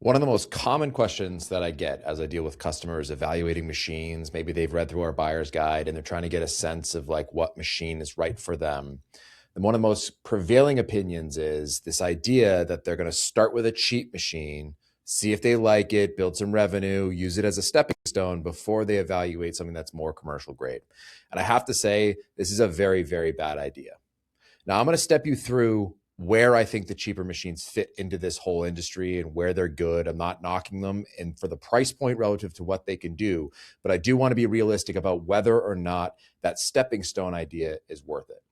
One of the most common questions that I get as I deal with customers evaluating machines, maybe they've read through our buyer's guide and they're trying to get a sense of like what machine is right for them. And one of the most prevailing opinions is this idea that they're going to start with a cheap machine, see if they like it, build some revenue, use it as a stepping stone before they evaluate something that's more commercial grade. And I have to say, this is a very, very bad idea. Now, I'm going to step you through where I think the cheaper machines fit into this whole industry and where they're good. I'm not knocking them and for the price point relative to what they can do, but I do want to be realistic about whether or not that stepping stone idea is worth it.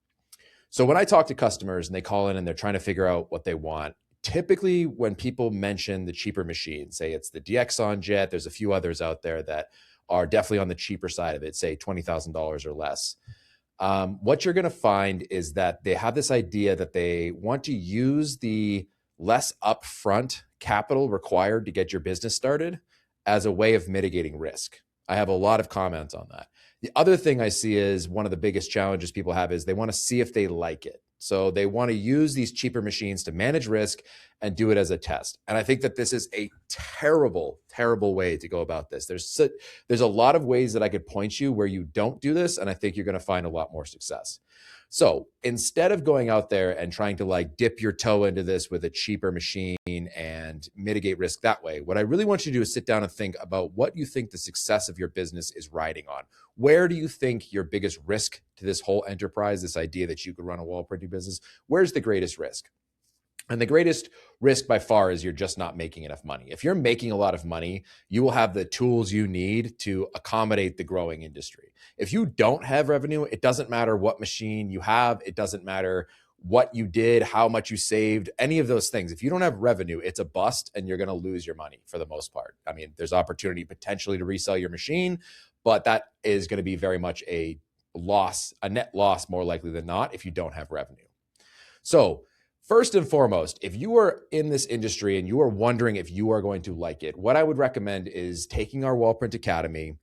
So when I talk to customers and they call in and they're trying to figure out what they want, typically when people mention the cheaper machines, say it's the DXon Jet, there's a few others out there that are definitely on the cheaper side of it, say $20,000 or less. What you're going to find is that they have this idea that they want to use the less upfront capital required to get your business started as a way of mitigating risk. I have a lot of comments on that. The other thing I see is one of the biggest challenges people have is they want to see if they like it. So they want to use these cheaper machines to manage risk and do it as a test. And I think that this is a terrible, terrible way to go about this. There's a lot of ways that I could point you where you don't do this, and I think you're going to find a lot more success. So instead of going out there and trying to like dip your toe into this with a cheaper machine and mitigate risk that way, what I really want you to do is sit down and think about what you think the success of your business is riding on. Where do you think your biggest risk to this whole enterprise, this idea that you could run a wall printing business, where's the greatest risk? And the greatest risk by far is you're just not making enough money. If you're making a lot of money, you will have the tools you need to accommodate the growing industry. If you don't have revenue, it doesn't matter what machine you have. It doesn't matter what you did, how much you saved, any of those things. If you don't have revenue, it's a bust and you're going to lose your money for the most part. I mean, there's opportunity potentially to resell your machine, but that is going to be very much a loss, a net loss more likely than not if you don't have revenue. So first and foremost, if you are in this industry and you are wondering if you are going to like it, what I would recommend is taking our Wallprint Academy,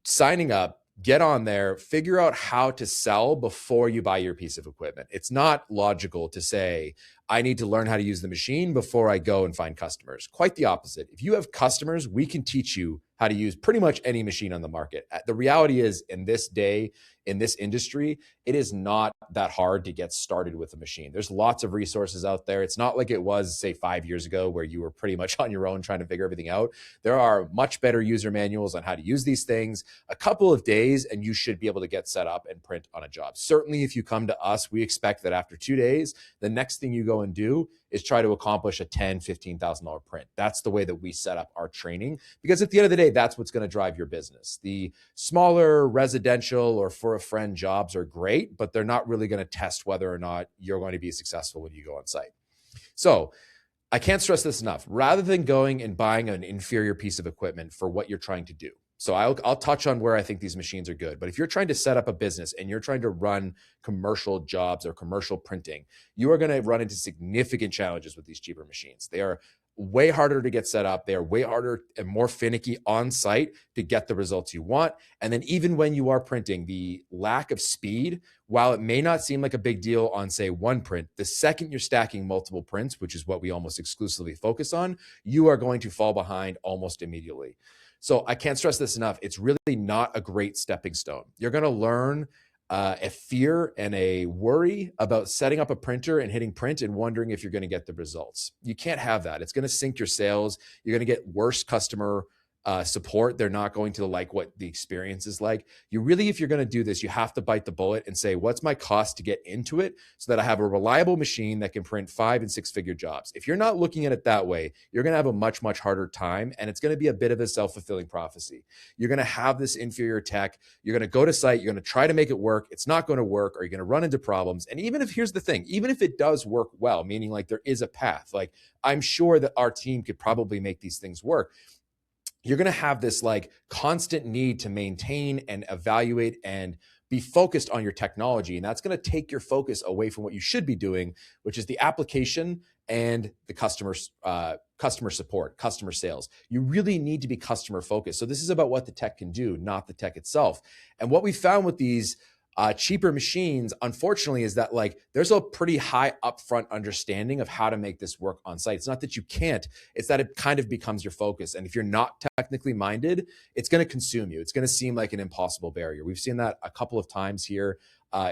signing up, get on there, figure out how to sell before you buy your piece of equipment. It's not logical to say, I need to learn how to use the machine before I go and find customers. Quite the opposite. If you have customers, we can teach you how to use pretty much any machine on the market. The reality is, in this day, in this industry, it is not that hard to get started with a machine. There's lots of resources out there. It's not like it was, say, 5 years ago where you were pretty much on your own trying to figure everything out. There are much better user manuals on how to use these things. A couple of days and you should be able to get set up and print on a job. Certainly, if you come to us, we expect that after 2 days, the next thing you go and do is try to accomplish a $10,000, $15,000 print. That's the way that we set up our training, because at the end of the day, that's what's going to drive your business. The smaller residential or for a friend jobs are great, but they're not really going to test whether or not you're going to be successful when you go on site. So I can't stress this enough. Rather than going and buying an inferior piece of equipment for what you're trying to do. So I'll touch on where I think these machines are good. But if you're trying to set up a business and you're trying to run commercial jobs or commercial printing, you are going to run into significant challenges with these cheaper machines. They are way harder to get set up. They are way harder and more finicky on site to get the results you want. And then even when you are printing, the lack of speed, while it may not seem like a big deal on, say, one print, the second you're stacking multiple prints, which is what we almost exclusively focus on, you are going to fall behind almost immediately. So I can't stress this enough. It's really not a great stepping stone. You're going to learn a fear and a worry about setting up a printer and hitting print and wondering if you're going to get the results. You can't have that. It's going to sink your sales. You're going to get worse customer support. They're not going to like what the experience is like. You really, if you're going to do this, you have to bite the bullet and say, what's my cost to get into it so that I have a reliable machine that can print 5 and 6 figure jobs. If you're not looking at it that way, you're going to have a much, much harder time. And it's going to be a bit of a self-fulfilling prophecy. You're going to have this inferior tech. You're going to go to site. You're going to try to make it work. It's not going to work, or you're going to run into problems. And even if, here's the thing, even if it does work well, meaning like there is a path, like I'm sure that our team could probably make these things work, you're going to have this like constant need to maintain and evaluate and be focused on your technology. And that's going to take your focus away from what you should be doing, which is the application and the customer support, customer sales. You really need to be customer focused. So this is about what the tech can do, not the tech itself. And what we found with these Cheaper machines, unfortunately, is that like there's a pretty high upfront understanding of how to make this work on site. It's not that you can't, it's that it kind of becomes your focus. And if you're not technically minded, it's going to consume you. It's going to seem like an impossible barrier. We've seen that a couple of times here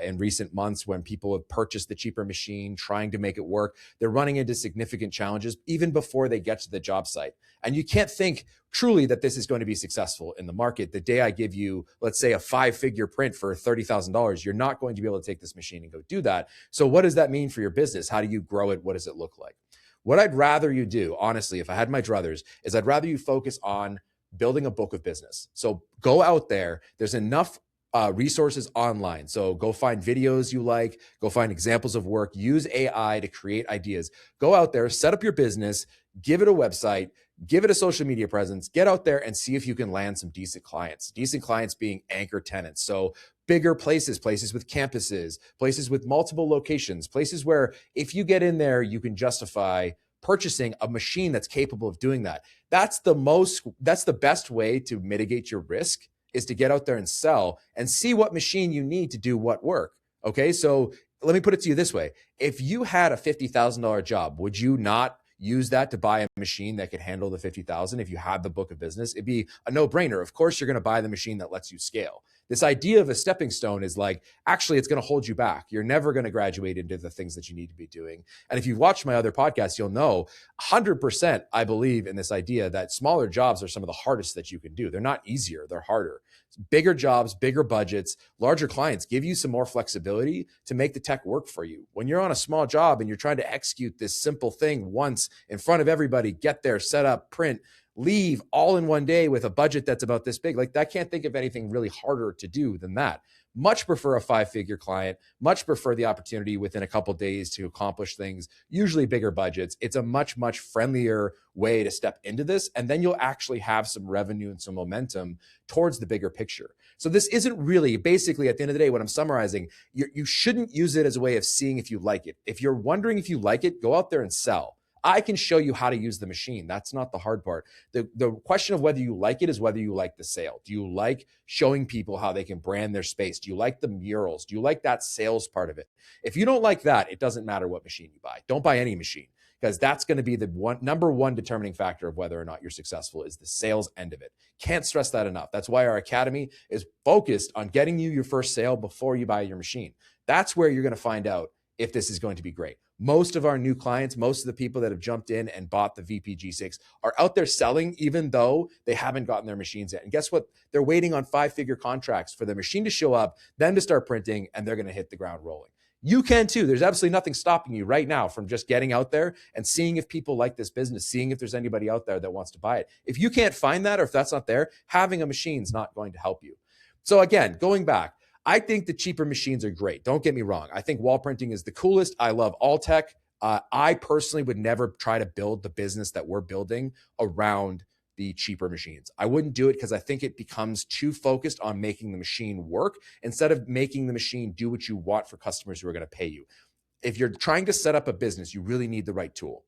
in recent months when people have purchased the cheaper machine, trying to make it work. They're running into significant challenges even before they get to the job site. And you can't think truly that this is going to be successful in the market. The day I give you, let's say, a 5-figure print for $30,000, you're not going to be able to take this machine and go do that. So what does that mean for your business? How do you grow it? What does it look like? What I'd rather you do, honestly, if I had my druthers, is I'd rather you focus on building a book of business. So go out there. There's enough resources online. So go find videos you like, go find examples of work, use AI to create ideas. Go out there, set up your business, give it a website, give it a social media presence, get out there and see if you can land some decent clients being anchor tenants. So bigger places with campuses, places with multiple locations, places where if you get in there, you can justify purchasing a machine that's capable of doing that. That's the best way to mitigate your risk, is to get out there and sell and see what machine you need to do what work. Okay. So let me put it to you this way. If you had a $50,000 job, would you not use that to buy a machine that could handle the 50,000? If you had the book of business, it'd be a no-brainer. Of course, you're going to buy the machine that lets you scale. This idea of a stepping stone is like, actually, it's going to hold you back. You're never going to graduate into the things that you need to be doing. And if you've watched my other podcasts, you'll know 100% I believe in this idea that smaller jobs are some of the hardest that you can do. They're not easier, they're harder. Bigger jobs, bigger budgets, larger clients give you some more flexibility to make the tech work for you. When you're on a small job and you're trying to execute this simple thing once in front of everybody, get there, set up, print, leave all in one day with a budget that's about this big, like I can't think of anything really harder to do than that. Much prefer a 5-figure client, much prefer the opportunity within a couple of days to accomplish things, usually bigger budgets. It's a much, much friendlier way to step into this. And then you'll actually have some revenue and some momentum towards the bigger picture. So this isn't really, basically at the end of the day, what I'm summarizing, you shouldn't use it as a way of seeing if you like it. If you're wondering if you like it, go out there and sell. I can show you how to use the machine. That's not the hard part. The question of whether you like it is whether you like the sale. Do you like showing people how they can brand their space? Do you like the murals? Do you like that sales part of it? If you don't like that, it doesn't matter what machine you buy. Don't buy any machine, because that's going to be the number one determining factor of whether or not you're successful, is the sales end of it. Can't stress that enough. That's why our academy is focused on getting you your first sale before you buy your machine. That's where you're going to find out if this is going to be great. Most of our new clients, most of the people that have jumped in and bought the VP G6 are out there selling, even though they haven't gotten their machines yet. And guess what? They're waiting on 5-figure contracts for the machine to show up, then to start printing, and they're going to hit the ground rolling. You can too. There's absolutely nothing stopping you right now from just getting out there and seeing if people like this business, seeing if there's anybody out there that wants to buy it. If you can't find that, or if that's not there, having a machine is not going to help you. So again, going back, I think the cheaper machines are great. Don't get me wrong. I think wall printing is the coolest. I love all tech. I personally would never try to build the business that we're building around the cheaper machines. I wouldn't do it because I think it becomes too focused on making the machine work instead of making the machine do what you want for customers who are going to pay you. If you're trying to set up a business, you really need the right tool.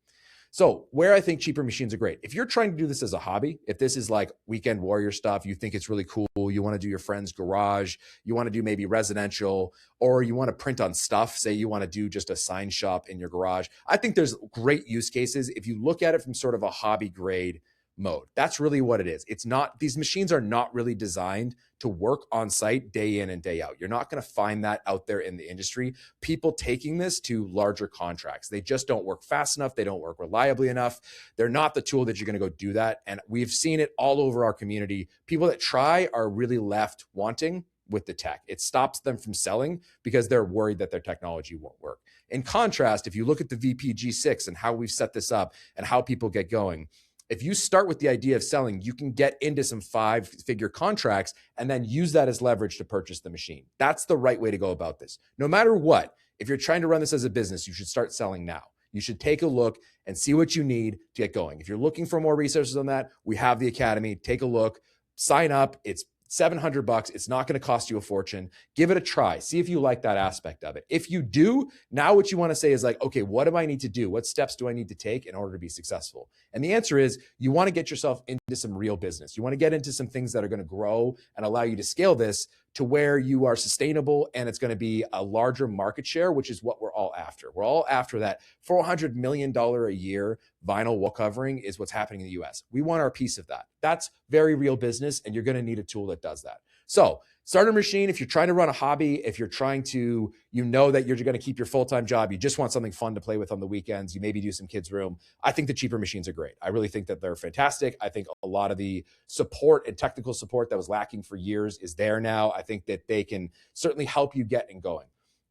So where I think cheaper machines are great, if you're trying to do this as a hobby, if this is like weekend warrior stuff, you think it's really cool, you want to do your friend's garage, you want to do maybe residential, or you want to print on stuff, say you want to do just a sign shop in your garage. I think there's great use cases if you look at it from sort of a hobby grade mode. That's really what it is. It's not, these machines are not really designed to work on site day in and day out. You're not going to find that out there in the industry. People taking this to larger contracts. They just don't work fast enough. They don't work reliably enough. They're not the tool that you're going to go do that. And we've seen it all over our community. People that try are really left wanting with the tech. It stops them from selling because they're worried that their technology won't work. In contrast, if you look at the VP G6 and how we've set this up and how people get going, if you start with the idea of selling, you can get into some 5-figure contracts and then use that as leverage to purchase the machine. That's the right way to go about this. No matter what, if you're trying to run this as a business, you should start selling now. You should take a look and see what you need to get going. If you're looking for more resources on that, we have the academy. Take a look, sign up. It's $700. It's not going to cost you a fortune. Give it a try. See if you like that aspect of it. If you do, now what you want to say is like, okay, what do I need to do? What steps do I need to take in order to be successful? And the answer is you want to get yourself into some real business. You want to get into some things that are going to grow and allow you to scale this to where you are sustainable and it's going to be a larger market share, which is what we're all after. We're all after that $400 million a year vinyl wall covering is what's happening in the US. We want our piece of that. That's very real business, and you're going to need a tool that does that. So starter machine, if you're trying to run a hobby, if you're trying to, you know that you're going to keep your full-time job, you just want something fun to play with on the weekends, you maybe do some kids' room, I think the cheaper machines are great. I really think that they're fantastic. I think a lot of the support and technical support that was lacking for years is there now. I think that they can certainly help you get going.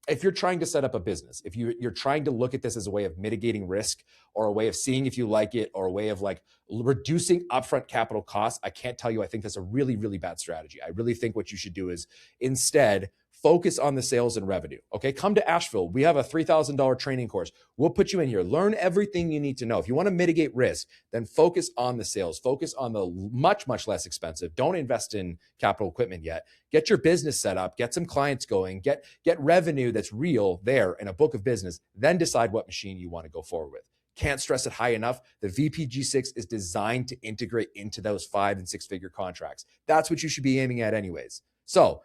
If you're trying to set up a business, if you're trying to look at this as a way of mitigating risk or a way of seeing if you like it or a way of like reducing upfront capital costs, I can't tell you, I think that's a really, really bad strategy. I really think what you should do is instead focus on the sales and revenue. Okay, come to Asheville. We have a $3,000 training course. We'll put you in here. Learn everything you need to know. If you want to mitigate risk, then focus on the sales. Focus on the much, much less expensive. Don't invest in capital equipment yet. Get your business set up. Get some clients going. Get revenue that's real there in a book of business. Then decide what machine you want to go forward with. Can't stress it high enough. The VPG6 is designed to integrate into those 5- and 6-figure contracts. That's what you should be aiming at anyways. So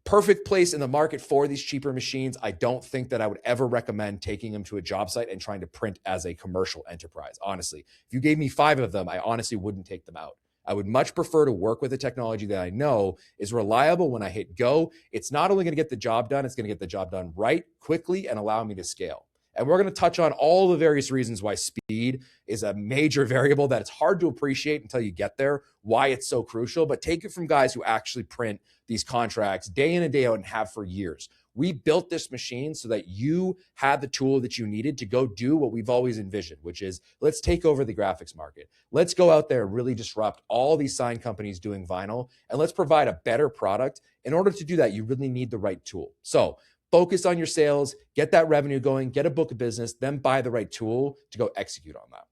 perfect place in the market for these cheaper machines. I don't think that I would ever recommend taking them to a job site and trying to print as a commercial enterprise. Honestly, if you gave me 5 of them, I honestly wouldn't take them out. I would much prefer to work with a technology that I know is reliable when I hit go. It's not only going to get the job done, it's going to get the job done right, quickly, and allow me to scale. And we're going to touch on all the various reasons why speed is a major variable that it's hard to appreciate until you get there, why it's so crucial. But take it from guys who actually print these contracts day in and day out and have for years. We built this machine so that you had the tool that you needed to go do what we've always envisioned, which is let's take over the graphics market. Let's go out there and really disrupt all these sign companies doing vinyl, and let's provide a better product. In order to do that, you really need the right tool. So focus on your sales, get that revenue going, get a book of business, then buy the right tool to go execute on that.